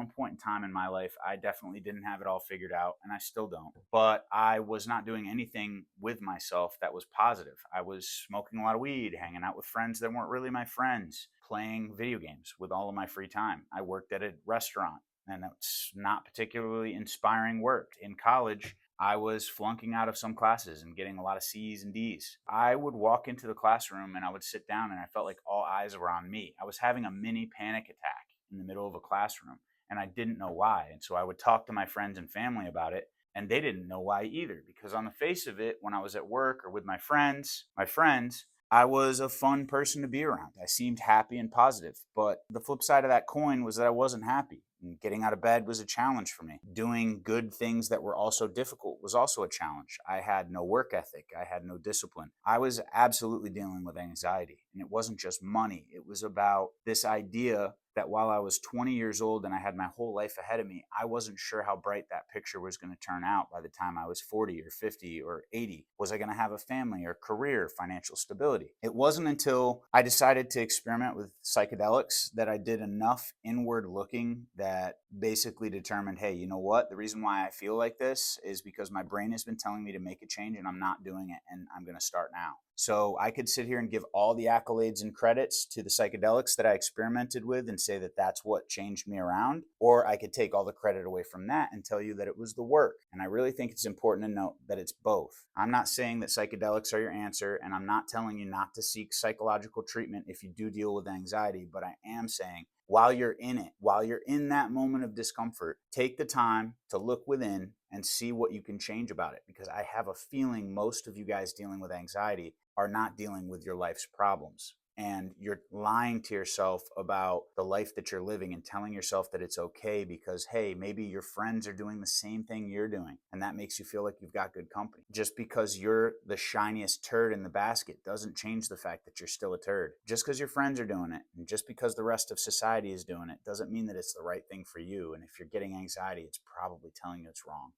one point in time in my life, I definitely didn't have it all figured out, and I still don't. But I was not doing anything with myself that was positive. I was smoking a lot of weed, hanging out with friends that weren't really my friends, playing video games with all of my free time. I worked at a restaurant, and that's not particularly inspiring work. In college, I was flunking out of some classes and getting a lot of C's and D's. I would walk into the classroom and I would sit down and I felt like all eyes were on me. I was having a mini panic attack in the middle of a classroom and I didn't know why. And so I would talk to my friends and family about it and they didn't know why either because on the face of it, when I was at work or with my friends, I was a fun person to be around. I seemed happy and positive. But the flip side of that coin was that I wasn't happy. And getting out of bed was a challenge for me. Doing good things that were also difficult was also a challenge. I had no work ethic. I had no discipline. I was absolutely dealing with anxiety. And it wasn't just money, it was about this idea that while I was 20 years old and I had my whole life ahead of me, I wasn't sure how bright that picture was going to turn out by the time I was 40 or 50 or 80. Was I going to have a family or career, financial stability? It wasn't until I decided to experiment with psychedelics that I did enough inward looking that basically determined, hey, you know what? The reason why I feel like this is because my brain has been telling me to make a change and I'm not doing it and I'm going to start now. So I could sit here and give all the accolades and credits to the psychedelics that I experimented with and say that that's what changed me around, or I could take all the credit away from that and tell you that it was the work. And I really think it's important to note that it's both. I'm not saying that psychedelics are your answer, and I'm not telling you not to seek psychological treatment if you do deal with anxiety, but I am saying while you're in it, while you're in that moment of discomfort, take the time to look within and see what you can change about it. Because I have a feeling most of you guys dealing with anxiety are not dealing with your life's problems. And you're lying to yourself about the life that you're living and telling yourself that it's okay because, hey, maybe your friends are doing the same thing you're doing. And that makes you feel like you've got good company. Just because you're the shiniest turd in the basket doesn't change the fact that you're still a turd. Just because your friends are doing it and just because the rest of society is doing it doesn't mean that it's the right thing for you. And if you're getting anxiety, it's probably telling you it's wrong.